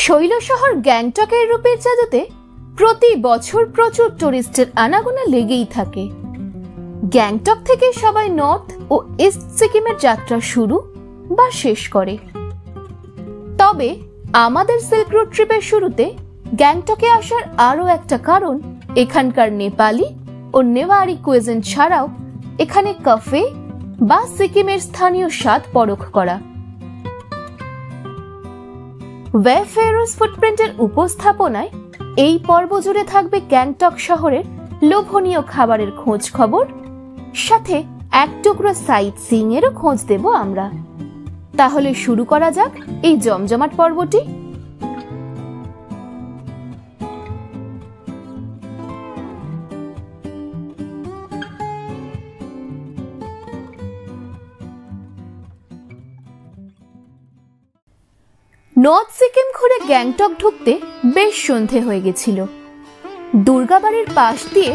শৈল শহর গ্যাংটকের রূপের জাদুতে প্রতি বছর প্রচুর টুরিস্টের আনাগোনা লেগেই থাকে। গ্যাংটক থেকে সবাই নর্থ ও ইস্ট সিকিমের যাত্রা শুরু বা শেষ করে। তবে আমাদের সিল্ক রুট ট্রিপের শুরুতে গ্যাংটকে আসার আরো একটা কারণ এখানকার নেপালি ও নেওয়ারি কুইজিন ছাড়াও এখানে ক্যাফে বা সিকিমের স্থানীয় স্বাদ পরখ করা। ওয়েফেয়ারস ফুটপ্রিন্টের উপস্থাপনায় এই পর্ব জুড়ে থাকবে গ্যাংটক শহরের লোভনীয় খাবারের খোঁজ খবর, সাথে এক টুকরো সাইট সিইং এরও খোঁজ দেব আমরা। তাহলে শুরু করা যাক এই জমজমাট পর্বটি। নর্থ সিকিম ঘুরে গ্যাংটক ঢুকতে বেশ সন্ধে হয়ে গেছিল। দুর্গাবাড়ির পাশ দিয়ে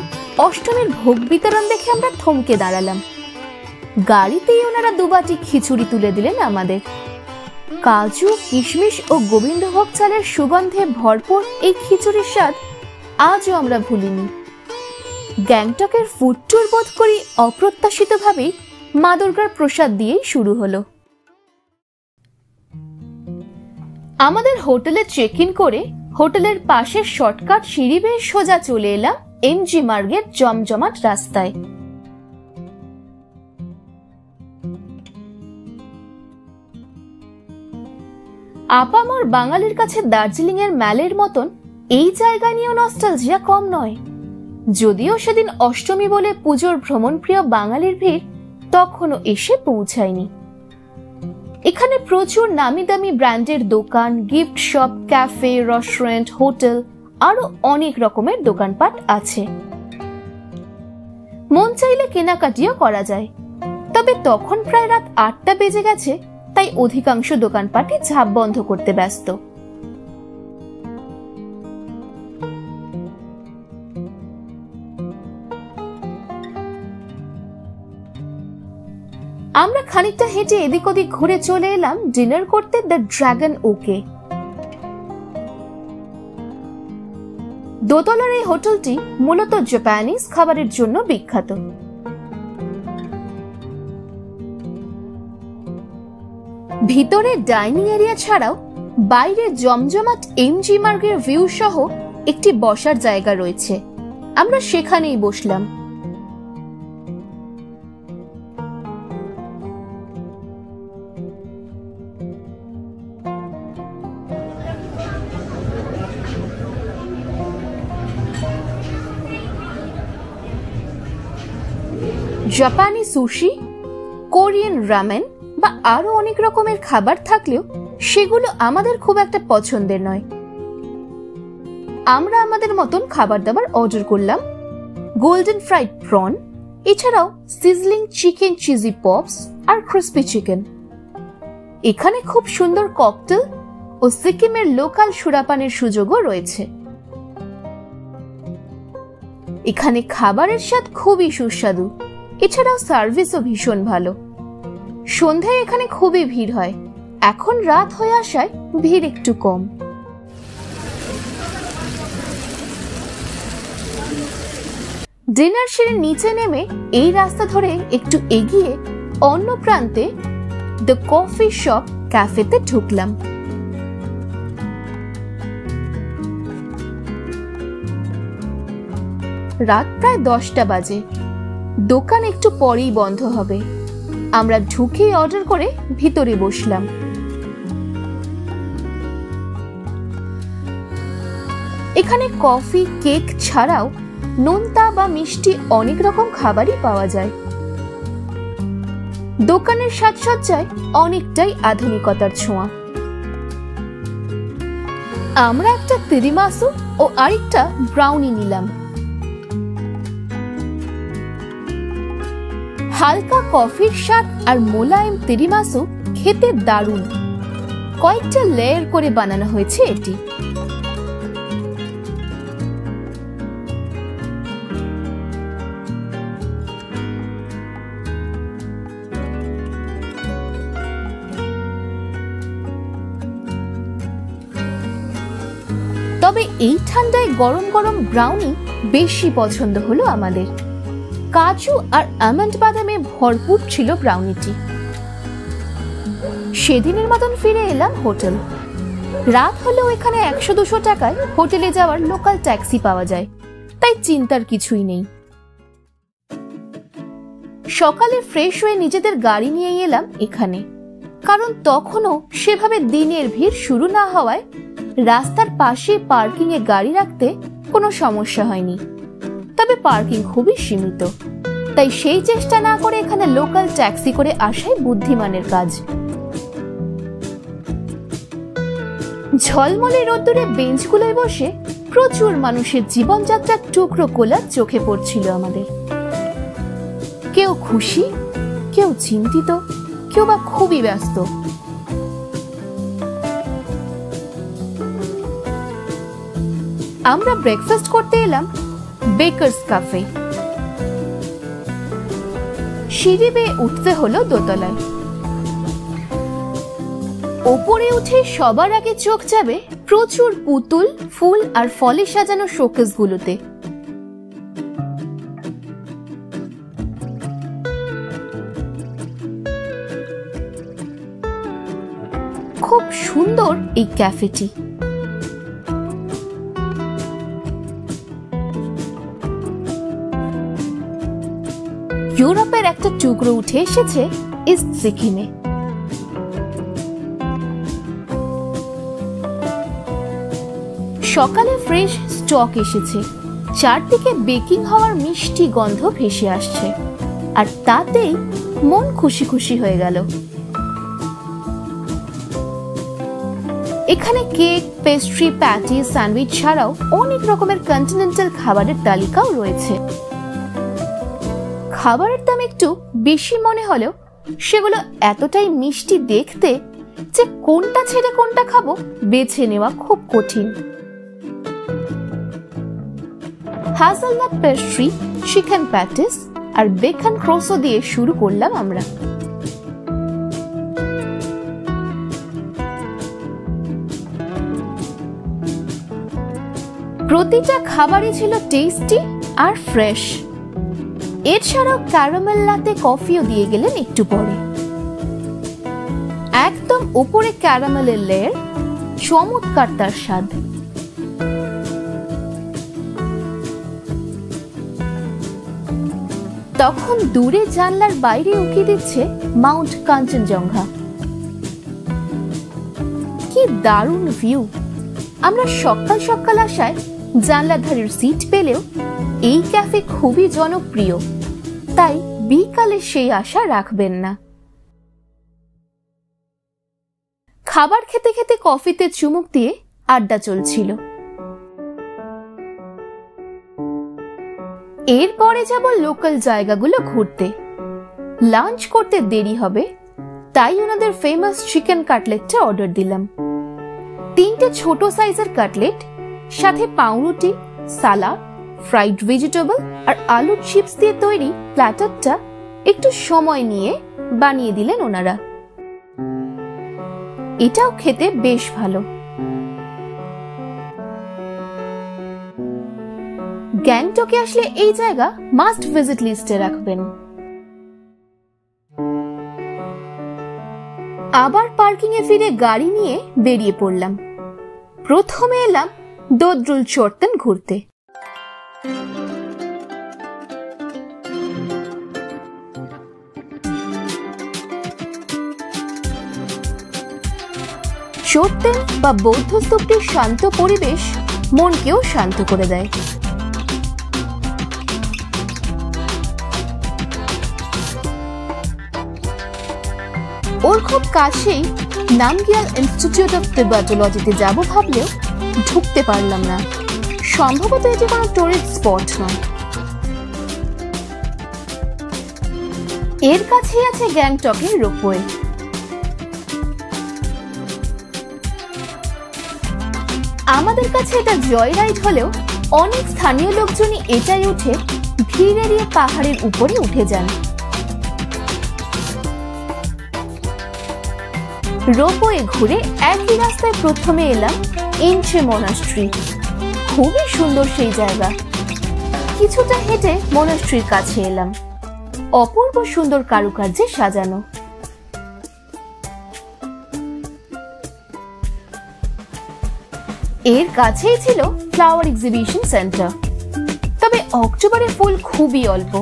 অষ্টমীর ভোগ বিতরণ দেখে আমরা থমকে দাঁড়ালাম। গাড়িতেই ওনারা দুবাটি খিচুড়ি তুলে দিলেন আমাদের। কাজু, কিশমিশ ও গোবিন্দভোগ চালের সুগন্ধে ভরপুর এই খিচুড়ির স্বাদ আজও আমরা ভুলিনি। গ্যাংটকের ফুড ট্যুর বোধ করি অপ্রত্যাশিতভাবেই মা দুর্গার প্রসাদ দিয়েই শুরু হলো। আমাদের হোটেলে চেক ইন করে হোটেলের পাশে শর্টকাট সিঁড়ি বেয়ে সোজা চলে এলাম এমজি মার্গের জমজমাট রাস্তায়। আপামর বাঙালির কাছে দার্জিলিং এর ম্যালের মতন এই জায়গা নিয়েও নস্টালজিয়া কম নয়। যদিও সেদিন অষ্টমী বলে পুজোর ভ্রমণপ্রিয় বাঙালির ভিড় তখনও এসে পৌঁছায়নি। এখানে প্রচুর নামি দামি ব্র্যান্ডের দোকান, gift shop, cafe, restaurant, hotel আরো অনেক রকমের দোকানপাট আছে। মন চাইলে কেনাকাটিও করা যায়। তবে তখন প্রায় রাত ৮টা বেজে গেছে, তাই অধিকাংশ দোকানপাটই ঝাঁপ বন্ধ করতে ব্যস্ত। আমরা খানিকটা হেঁটে এদিক ওদিক ঘুরে চলে এলাম ডিনার করতে দ্য ড্রাগন ওকে। দোতলার এই হোটেলটি মূলত জাপানিজ খাবারের জন্য বিখ্যাত। ভিতরে ডাইনিং এরিয়া ছাড়াও বাইরে জমজমাট এমজি মার্গের ভিউ সহ একটি বসার জায়গা রয়েছে। আমরা সেখানেই বসলাম। জাপানি সুশি, কোরিয়ান রামেন বা আরো অনেক রকমের খাবার থাকলেও সেগুলো আমাদের খুব একটা পছন্দের নয়। আমরা আমাদের মতন খাবার দাবার অর্ডার করলাম। গোল্ডেন ফ্রাইড প্রন, এছাড়াও সিজলিং চিকেন চিজি পপস আর ক্রিস্পি চিকেন। এখানে খুব সুন্দর ককটেল ও সিকিমের লোকাল সুরাপানের সুযোগও রয়েছে। এখানে খাবারের স্বাদ খুবই সুস্বাদু, এছাড়াও সার্ভিসও ভীষণ ভালো। সন্ধ্যায় এখানে খুবই ভিড় হয়, এখন রাত হয়ে আসায় ভিড় একটু কম। ডিনার সেরে নিচে নেমে এই রাস্তা ধরে একটু এগিয়ে অন্য প্রান্তে দ্য কফি শপ ক্যাফেতে ঢুকলাম। রাত প্রায় 10টা বাজে। দোকান একটু পরেই বন্ধ হবে। আমরা ঢুকে অর্ডার করে ভিতরে বসলাম। এখানে কফি, কেক ছাড়াও নোনতা বা মিষ্টি অনেক রকম খাবারই পাওয়া যায়। দোকানের সাজসজ্জায় অনেকটাই আধুনিকতার ছোঁয়া। আমরা একটা তিরিমাসু ও আরেকটা ব্রাউনি নিলাম। হালকা কফির স্বাদ আর মোলায়েম তিরিমাসু খেতে দারুণ। কয়েকটা লেয়ার করে বানানো হয়েছে এটি। তবে এই ঠান্ডায় গরম গরম ব্রাউনি বেশি পছন্দ হলো আমাদের। কাজু আর আমন্ড বাদামে ভরপুর ছিল ব্রাউনিটি। সেদিনের মতন ফিরে এলাম হোটেল। রাত হলেও এখানে 100-200 টাকায় হোটেলে যাওয়ার লোকাল ট্যাক্সি পাওয়া যায়, তাই চিন্তার কিছুই নেই। সকালে ফ্রেশ হয়ে নিজেদের গাড়ি নিয়ে এলাম এখানে, কারণ তখনও সেভাবে দিনের ভিড় শুরু না হওয়ায় রাস্তার পাশে পার্কিং এ গাড়ি রাখতে কোনো সমস্যা হয়নি। তবে পার্কিং খুবই সীমিত, তাই সেই চেষ্টা না করে এখানে লোকাল ট্যাক্সি করে আসাই বুদ্ধিমানের কাজ। ঝলমলে রোদ্দুরে বেঞ্চগুলোয় বসে প্রচুর মানুষের জীবনযাত্রার টুকরো কোলা চোখে পড়ছিল আমাদের। কেউ খুশি, কেউ চিন্তিত, কেউ বা খুবই ব্যস্ত। আমরা ব্রেকফাস্ট করতে এলাম বেকারস ক্যাফে। সিঁড়ি বেয়ে উঠতে হলো দোতলায়। ওপরে উঠে সবার আগে চোখ যাবে প্রচুর পুতুল, ফুল আর ফলে সাজানো শোকেস গুলোতে। খুব সুন্দর এই ক্যাফেটি। ইউরোপের একটা টুকরো উঠে এসেছে ইস্ট সিকিমে। সকালে ফ্রেশ স্টক এসেছে, চারদিকে বেকিং হওয়ার মিষ্টি গন্ধ ভেসে আসছে, আর তাতেই মন খুশি খুশি হয়ে গেল। এখানে কেক, পেস্ট্রি, প্যাটি, স্যান্ডউইচ ছাড়াও অনেক রকমের কন্টিনেন্টাল খাবারের তালিকাও রয়েছে। খাবারের দাম একটু বেশি মনে হলেও সেগুলো এতটাই মিষ্টি দেখতে যে কোনটা ছেড়ে কোনটা খাবো বেছে নেওয়া খুব কঠিন। হ্যাজেলনাট পেস্ট্রি, চিকেন প্যাটিস আর বেকন ক্রোসো দিয়ে শুরু করলাম আমরা। প্রতিটা খাবারই ছিল টেস্টি আর ফ্রেশ। এছাড়াও ক্যারামেল লাতে কফিও দিয়ে গেলেন একটু পরে। একদম উপরে ক্যারামেলের লেয়ার, চমৎকার তার স্বাদ। তখন দূরে জানলার বাইরে উঁকি দিচ্ছে মাউন্ট কাঞ্চনজঙ্ঘা। কি দারুণ ভিউ! আমরা সকাল সকাল আসায় জানলার ধারের সিট পেলেও এই ক্যাফে খুবই জনপ্রিয়, তাই বিকালে সেই আশা রাখবেন না। খাবার খেতে খেতে কফিতে চুমুক দিয়ে আড্ডা চলছিল। এরপরে যাব লোকাল জায়গাগুলো ঘুরতে। লাঞ্চ করতে দেরি হবে, তাই ওনাদের ফেমাস চিকেন কাটলেটটা অর্ডার দিলাম। 3টে ছোট সাইজের কাটলেট, সাথে পাউরুটি, সালাদ, ফ্রাইড ভেজিটেবল আর আলুর চিপস দিয়ে তৈরি প্ল্যাটারটা একটু সময় নিয়ে বানিয়ে দিলেন ওনারা। এটাও খেতে বেশ ভালো। গ্যাংটকে আসলে এই জায়গা মাস্ট ভিজিট লিস্টে রাখবেন। আবার পার্কিং এ ফিরে গাড়ি নিয়ে বেরিয়ে পড়লাম। প্রথমে এলাম দোদ্রুল চর্তন ঘুরতে। চর্তন বা বৌদ্ধ স্তূপটির শান্ত পরিবেশ মনকেও শান্ত করে দেয়। ওর খুব কাছেই নামগিয়াল ইনস্টিটিউট অফ টিবেটোলজিতে যাব ভাবলেও ঢুকতে পারলাম না। সম্ভবত এটি কোনো টুরিস্ট স্পট নয়। এর কাছেই আছে গ্যাংটকের রোপওয়ে। আমাদের কাছে এটা জয় রাইড হলেও অনেক স্থানীয় লোকজনই এটাই উঠে ভিড় এড়িয়ে পাহাড়ের উপরে উঠে যান। রোপওয়ে ঘুরে একই রাস্তায় প্রথমে এলাম এনচে মনাস্ট্রি। খুবই সুন্দর সেই জায়গা। কিছুটা হেঁটে মনাস্ট্রির কাছে এলাম। অপূর্ব সুন্দর কারুকার্যে সাজানো। এর কাছেই ছিল ফ্লাওয়ার এক্সিবিশন সেন্টার। তবে অক্টোবরে ফুল খুবই অল্প।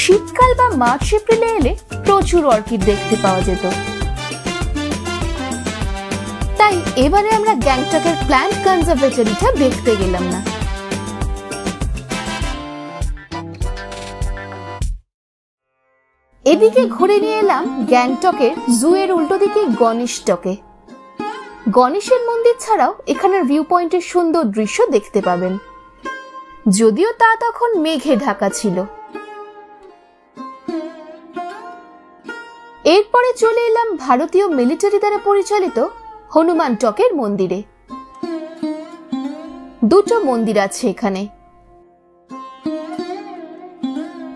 শীতকাল বা মার্চ এপ্রিলে এলে প্রচুর অর্কিড দেখতে পাওয়া যেত। তাই এবারে আমরা গ্যাংটকের প্ল্যান্ট কনজারভেটরিটা দেখতে গেলাম না। এদিকে ঘুরে নিয়ে এলাম গ্যাংটকের জুয়ের উল্টো দিকে গণেশটকে। গণেশের মন্দির ছাড়াও এখানের ভিউ পয়েন্টের সুন্দর দৃশ্য দেখতে পাবেন, যদিও তা তখন মেঘে ঢাকা ছিল। এরপরে চলে এলাম ভারতীয় মিলিটারি দ্বারা পরিচালিত হনুমান টকের মন্দিরে। দুটো মন্দির আছে এখানে,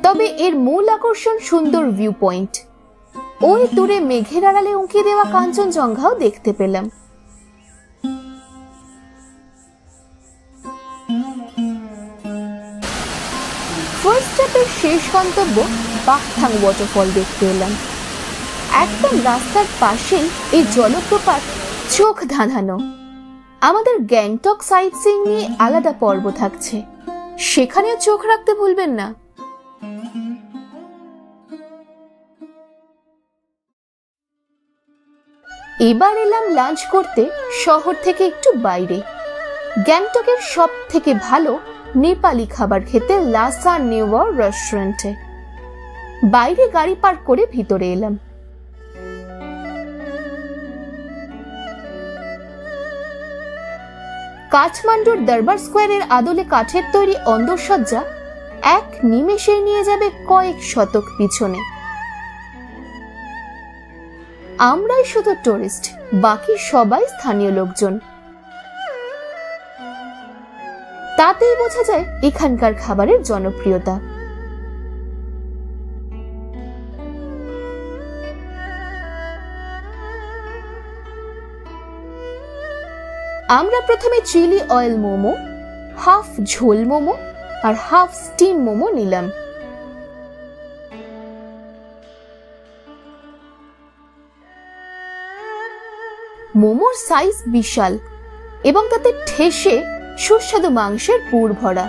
তবে এর মূল আকর্ষণ সুন্দর ভিউ পয়েন্ট। ওই দূরে মেঘের আড়ালে উঁকি দেওয়া কাঞ্চনজঙ্ঘাও দেখতে পেলাম। ফার্স্ট স্টেপের শেষ গন্তব্য বাকথাং ওয়াটারফল দেখতে এলাম। একদম রাস্তার পাশেই এই জলপ্রপাত চোখ ধাঁধানো। আমাদের গ্যাংটক সাইট সিইং নিয়ে আলাদা পর্ব থাকছে, সেখানেও চোখ রাখতে ভুলবেন না। এবার এলাম লাঞ্চ করতে শহর থেকে একটু বাইরে, গ্যাংটকের সব থেকে ভালো নেপালি খাবার খেতে লাসা নেওয়ার রেস্টুরেন্টে। বাইরে গাড়ি পার্ক করে ভিতরে এলাম। কাঠমান্ডুর দরবার স্কোয়ারের আদলে কাঠের তৈরি অন্দরসজ্জা এক নিমেষে নিয়ে যাবে কয়েক শতক পিছনে। আমরাই শুধু টুরিস্ট, বাকি সবাই স্থানীয় লোকজন। তাতেই বোঝা যায় এখানকার খাবারের জনপ্রিয়তা। আমরা প্রথমে চিলি অয়েল মোমো, হাফ ঝোল মোমো আর হাফ স্টিম মোমো নিলাম। মোমোর সাইজ বিশাল এবং তাতে ঠেসে সুস্বাদু মাংসের পুর ভরা।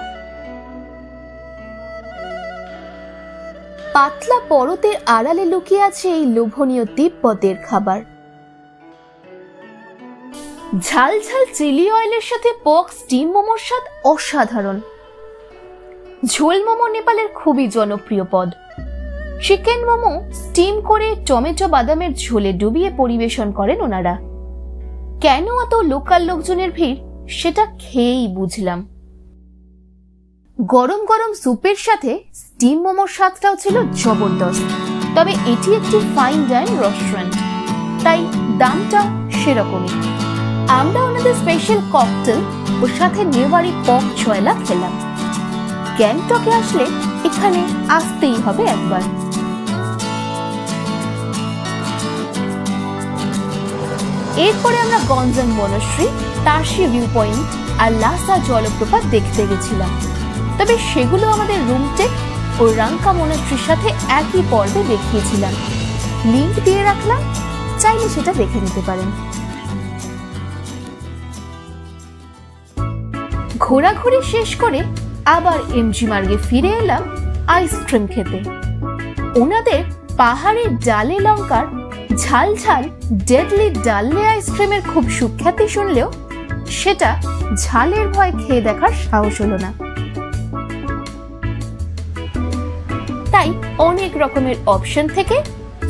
পাতলা পরতের আড়ালে লুকিয়ে আছে এই লোভনীয় তিব্বতের খাবার। ঝাল ঝাল চিলি অয়েলের সাথে পক স্টিম মোমোর স্বাদ অসাধারণ। ঝোল মোমো নেপালের খুবই জনপ্রিয় পদ। চিকেন মোমো স্টিম করে টমেটো বাদামের ঝোলে ডুবিয়ে পরিবেশন করেন ওনারা। কেন এত লোকাল লোকজনের ভিড় সেটা খেয়েই বুঝলাম। গরম গরম স্যুপের সাথে স্টিম মোমোর স্বাদটাও ছিল জবরদস্ত। তবে এটি একটি ফাইন ডাইন রেস্টুরেন্ট, তাই দামটা সেরকমই। আমরা ওনাদের স্পেশাল ককটেল ও সাথে নেওয়ারি পক ছয়লা খেলাম। গ্যাংটকে আসলে এখানে আসতেই হবে একবার। এরপরে আমরা গঞ্জন মনাস্ট্রি, তার্শি ভিউ পয়েন্ট আর লাসা জলপ্রপাত দেখতে গেছিলাম। তবে সেগুলো আমাদের রুমটেক ও রাঙ্কা মনাস্ট্রির সাথে একই পর্বে দেখিয়েছিলাম। লিংক দিয়ে রাখলাম, চাইলে সেটা দেখে নিতে পারেন। ঘোরাঘুরি শেষ করে আবার এমজি মার্গে ফিরে এলাম আইসক্রিম খেতে। ওনাদের পাহাড়ের ডালে লঙ্কার ঝাল ঝাল ডেডলি ডাললে আইসক্রিমের খুব সুখ্যাতি শুনলেও সেটা ঝালের ভয় খেয়ে দেখার সাহস হলো না। তাই অনেক রকমের অপশন থেকে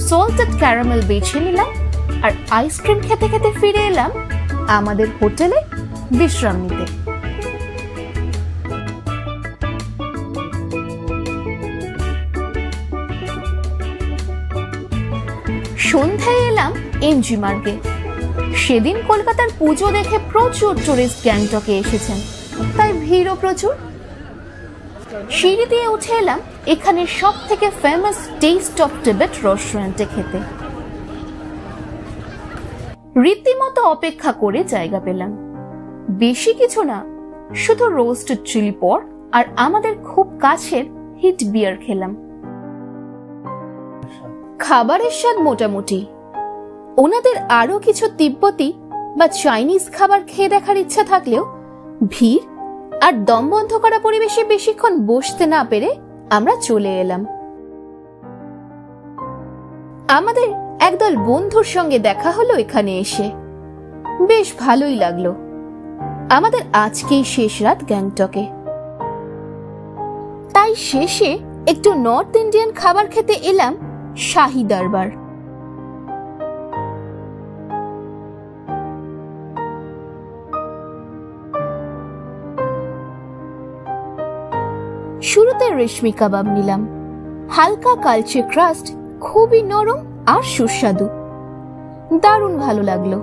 সল্টেড ক্যারামেল বেছে নিলাম আর আইসক্রিম খেতে খেতে ফিরে এলাম আমাদের হোটেলে বিশ্রাম নিতে। সন্ধ্যায় এলাম এমজি মার্গে। সেদিন কলকাতার পুজো দেখে প্রচুর টুরিস্ট গ্যাংটকে এসেছেন, তাই ভিড়ও প্রচুর। সিঁড়ি দিয়ে উঠে এলাম এখানে সব থেকে ফেমাস টেস্ট অফ টিবেট রেস্টুরেন্টে খেতে। রীতিমতো অপেক্ষা করে জায়গা পেলাম। বেশি কিছু না, শুধু রোস্টেড চিলি পর্ক আর আমাদের খুব কাছের হিট বিয়ার খেলাম। খাবারের স্বাদ মোটামুটি। ওনাদের আরো কিছু তিব্বতি বা চাইনিজ খাবার খেয়ে দেখার ইচ্ছা থাকলেও ভিড় আর দম বন্ধ করা পরিবেশে বেশিক্ষণ বসতে না পেরে আমরা চলে এলাম। আমাদের একদল বন্ধুর সঙ্গে দেখা হলো এখানে এসে, বেশ ভালোই লাগলো। আমাদের আজকেই শেষ রাত গ্যাংটকে, তাই শেষে একটু নর্থ ইন্ডিয়ান খাবার খেতে এলাম শাহী দরবার। শুরুতে রেশমি কাবাব নিলাম। হালকা কালচে ক্রাস্ট, খুবই নরম আর সুস্বাদু, দারুণ ভালো লাগলো।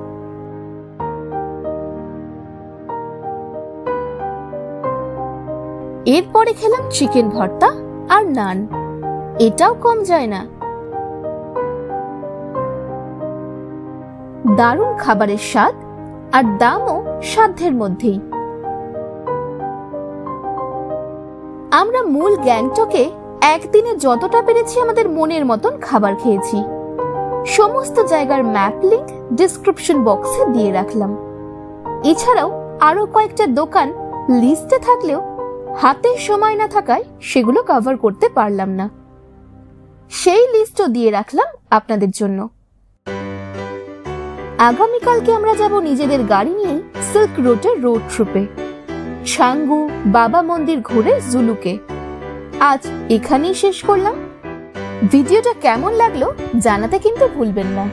এরপরে খেলাম চিকেন ভর্তা আর নান, এটাও কম যায় না। দারুণ খাবারের স্বাদ আর দামও সাধ্যের মধ্যেই। আমরা মূল গ্যাংটকে একদিনে যতটা পেরেছি আমাদের মনের মতন খাবার খেয়েছি। সমস্ত জায়গার ম্যাপ লিংক ডেসক্রিপশন বক্সে দিয়ে রাখলাম। এছাড়াও আরো কয়েকটা দোকান লিস্টে থাকলেও হাতে সময় না থাকায় সেগুলো কভার করতে পারলাম না, সেই লিস্টও দিয়ে রাখলাম আপনাদের জন্য। আগামীকালকে আমরা যাব নিজেদের গাড়ি নিয়ে সিল্ক রোডের রোড ট্রিপে, ছাঙ্গু বাবা মন্দির ঘুরে জুলুকে। আজ এখানেই শেষ করলাম। ভিডিওটা কেমন লাগলো জানাতে কিন্তু ভুলবেন না।